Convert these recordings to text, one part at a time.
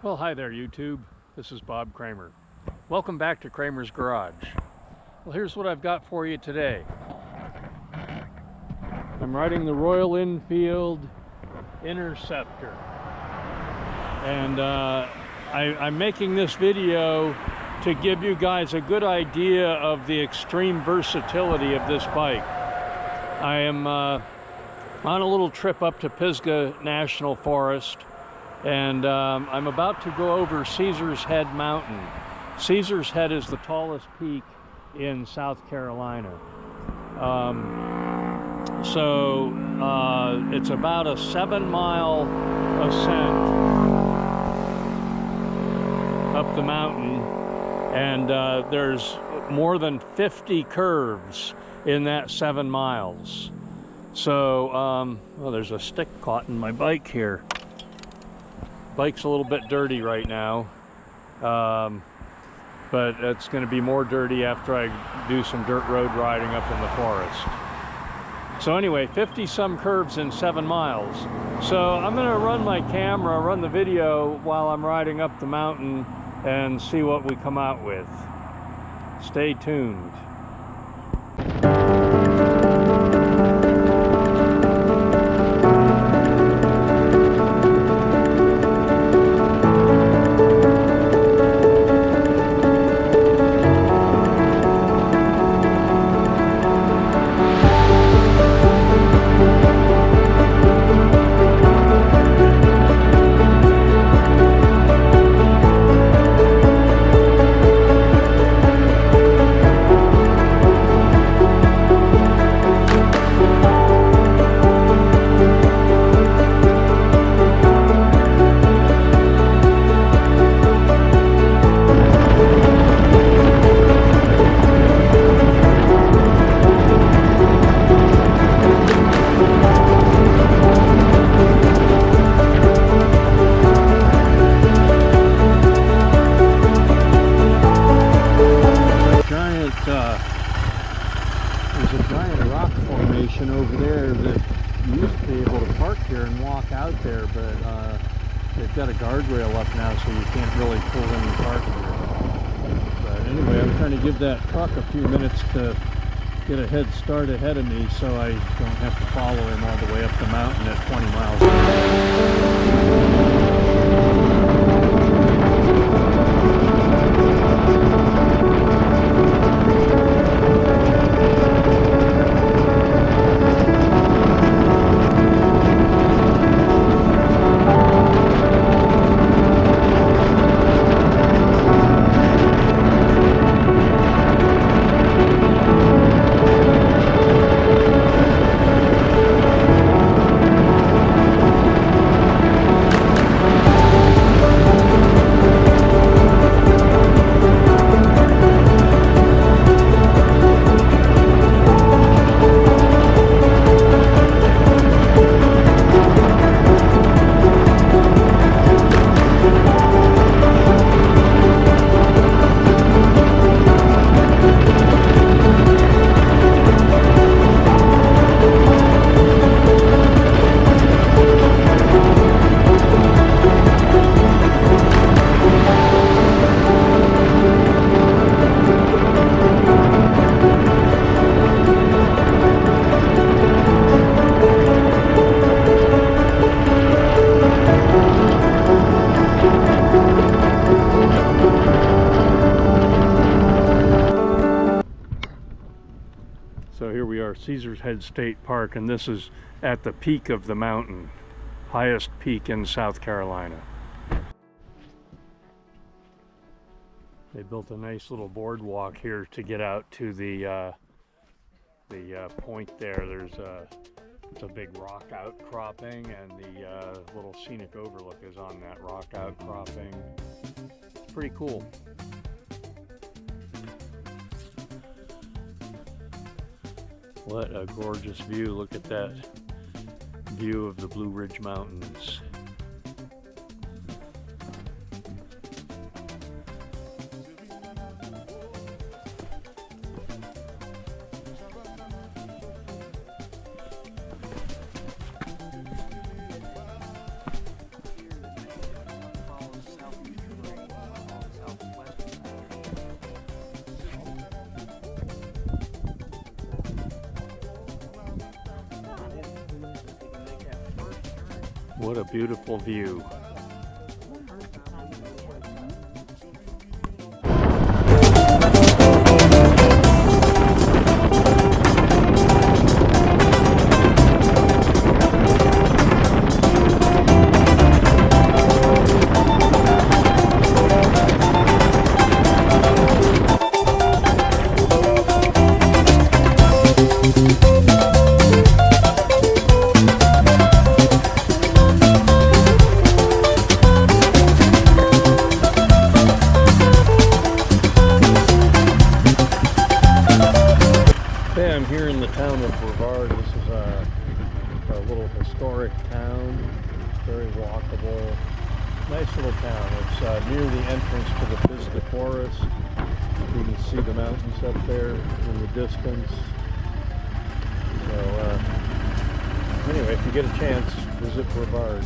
Well, hi there, YouTube. This is Bob Kramer. Welcome back to Kramer's Garage. Well, here's what I've got for you today. I'm riding the Royal Enfield Interceptor. And I'm making this video to give you guys a good idea of the extreme versatility of this bike. I am on a little trip up to Pisgah National Forest. And I'm about to go over Caesar's Head Mountain. Caesar's Head is the tallest peak in South Carolina. It's about a 7-mile ascent up the mountain, and there's more than 50 curves in that 7 miles. So, well, there's a stick caught in my bike here. Bike's a little bit dirty right now, but it's going to be more dirty after I do some dirt road riding up in the forest. So anyway, 50 some curves in 7 miles. So I'm going to run my camera, run the video while I'm riding up the mountain and see what we come out with. Stay tuned. There's a giant rock formation over there that you used to be able to park here and walk out there, but they've got a guardrail up now, so you can't really pull in and park here. But anyway, I'm trying to give that truck a few minutes to get a head start ahead of me so I don't have to follow him all the way up the mountain at 20 miles an So here we are, Caesar's Head State Park, and this is at the peak of the mountain, highest peak in South Carolina. They built a nice little boardwalk here to get out to the point there. There's it's a big rock outcropping, and the little scenic overlook is on that rock outcropping. It's pretty cool. What a gorgeous view. Look at that view of the Blue Ridge Mountains. What a beautiful view. I'm here in the town of Brevard. This is a little historic town, very walkable, nice little town. It's near the entrance to the Pisgah Forest. You can see the mountains up there in the distance. So anyway, if you get a chance, visit Brevard.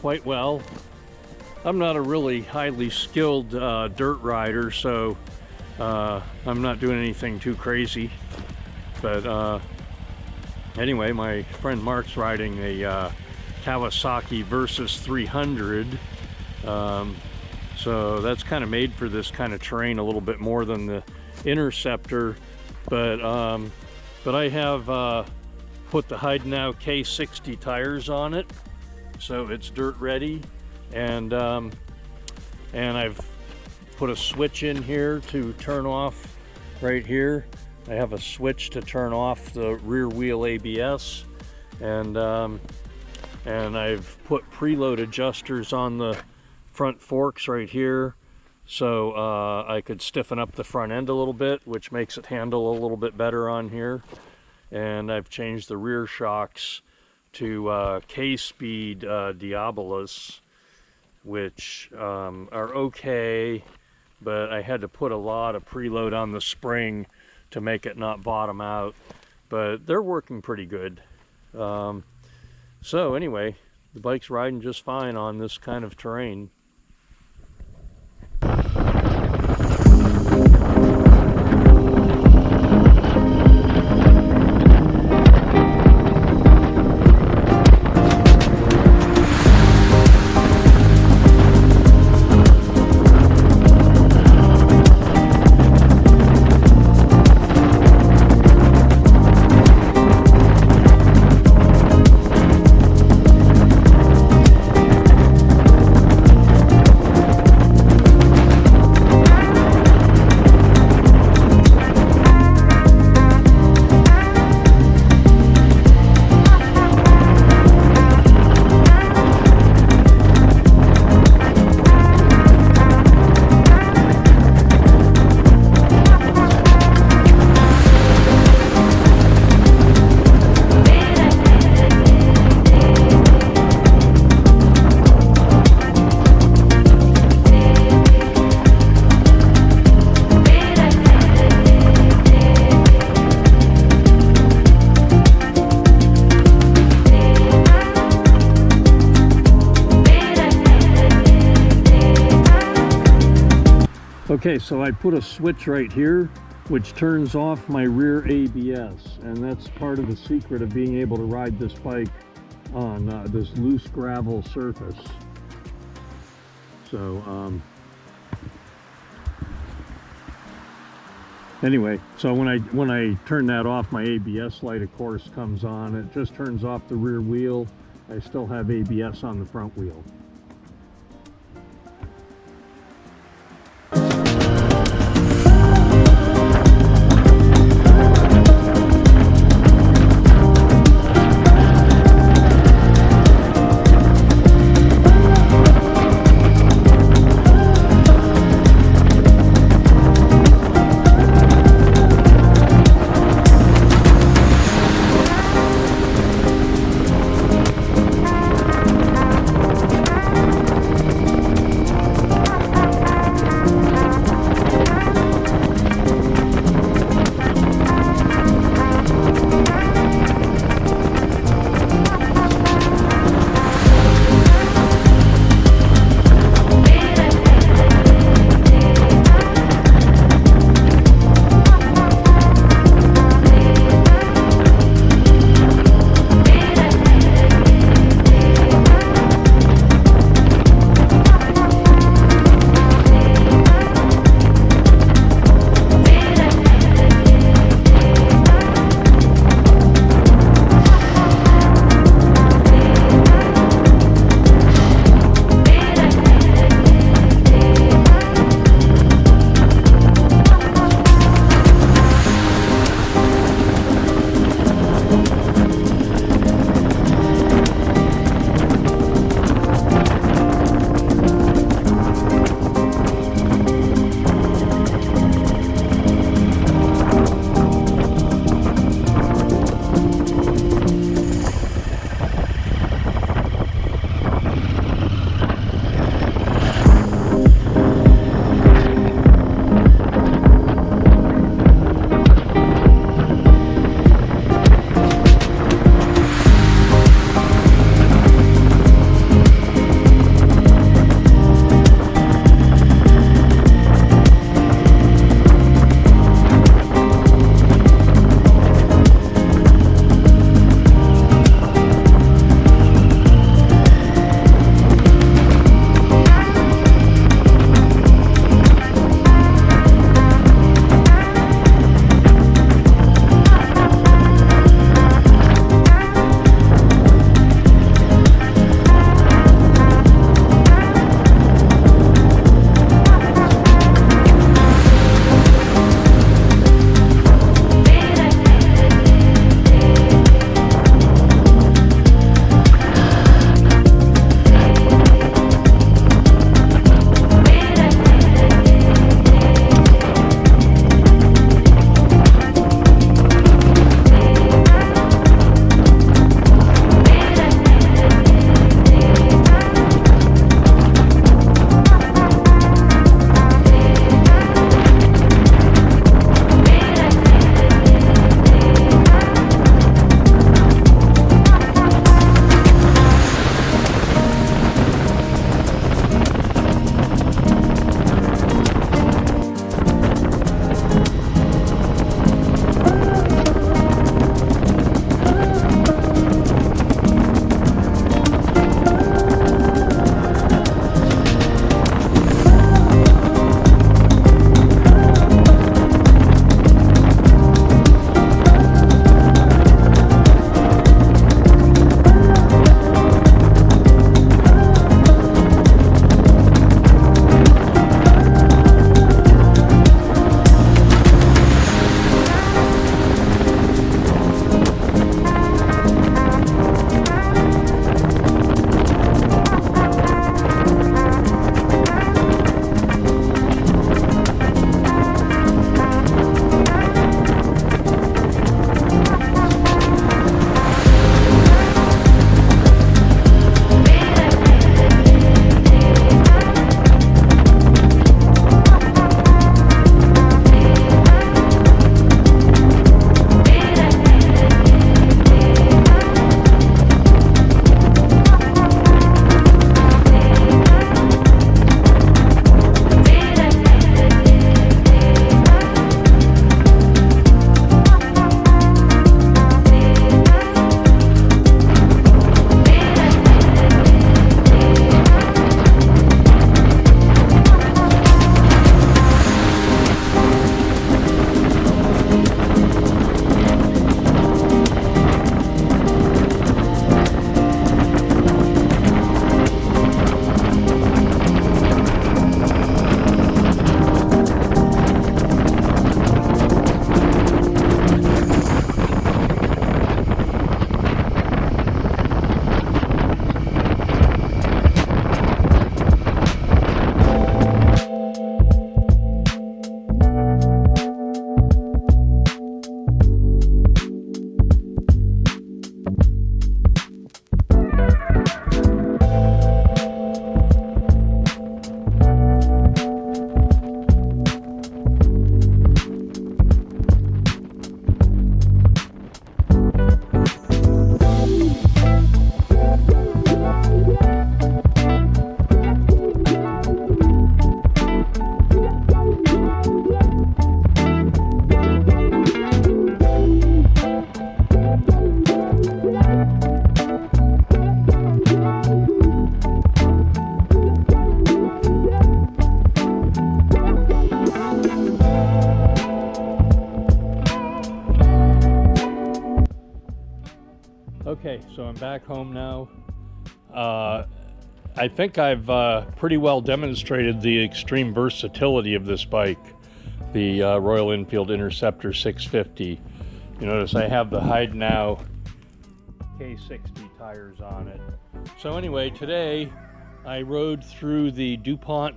Quite well. I'm not a really highly skilled dirt rider, so I'm not doing anything too crazy. But anyway, my friend Mark's riding a Kawasaki Versus 300, so that's kind of made for this kind of terrain a little bit more than the Interceptor. But I have put the Heidenau K60 tires on it, so it's dirt ready, and I've put a switch in here to turn off right here. I have a switch to turn off the rear wheel ABS, and I've put preload adjusters on the front forks right here, so I could stiffen up the front end a little bit, which makes it handle a little bit better on here. And I've changed the rear shocks to K-Speed Diabolos, which are okay, but I had to put a lot of preload on the spring to make it not bottom out, but they're working pretty good. So anyway, the bike's riding just fine on this kind of terrain. Okay, so I put a switch right here which turns off my rear ABS, and that's part of the secret of being able to ride this bike on this loose gravel surface. So anyway, so when I turn that off, my ABS light of course comes on. It just turns off the rear wheel. I still have ABS on the front wheel. Okay, so I'm back home now. I think I've pretty well demonstrated the extreme versatility of this bike, the Royal Enfield Interceptor 650. You notice I have the Hide Now K60 tires on it. So anyway, today I rode through the DuPont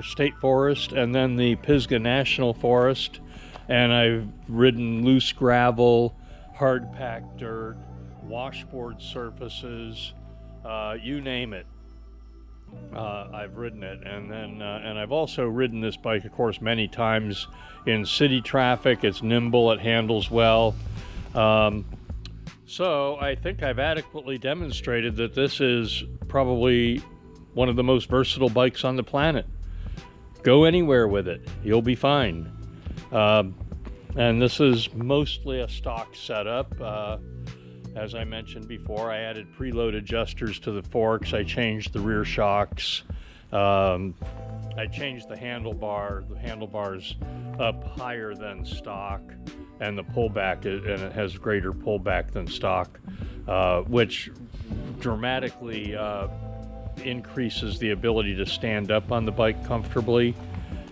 State Forest and then the Pisgah National Forest, and I've ridden loose gravel, hard packed dirt, washboard surfaces, you name it. I've ridden it, and I've also ridden this bike, of course, many times in city traffic. It's nimble, it handles well. So I think I've adequately demonstrated that this is probably one of the most versatile bikes on the planet. Go anywhere with it, you'll be fine. And this is mostly a stock setup. As I mentioned before, I added preload adjusters to the forks. I changed the rear shocks. I changed the handlebars up higher than stock, and the pullback, and it has greater pullback than stock, which dramatically increases the ability to stand up on the bike comfortably.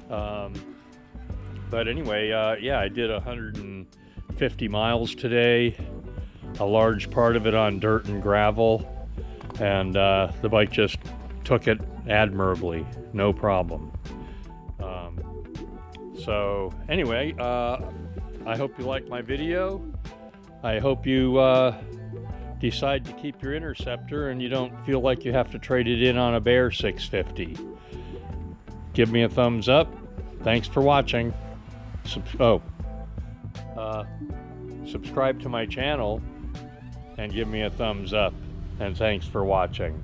But anyway, yeah, I did 150 miles today, a large part of it on dirt and gravel, and the bike just took it admirably, no problem. So anyway, I hope you like my video. I hope you decide to keep your Interceptor and you don't feel like you have to trade it in on a Bear 650. Give me a thumbs up. Thanks for watching. Subscribe to my channel and give me a thumbs up, and thanks for watching.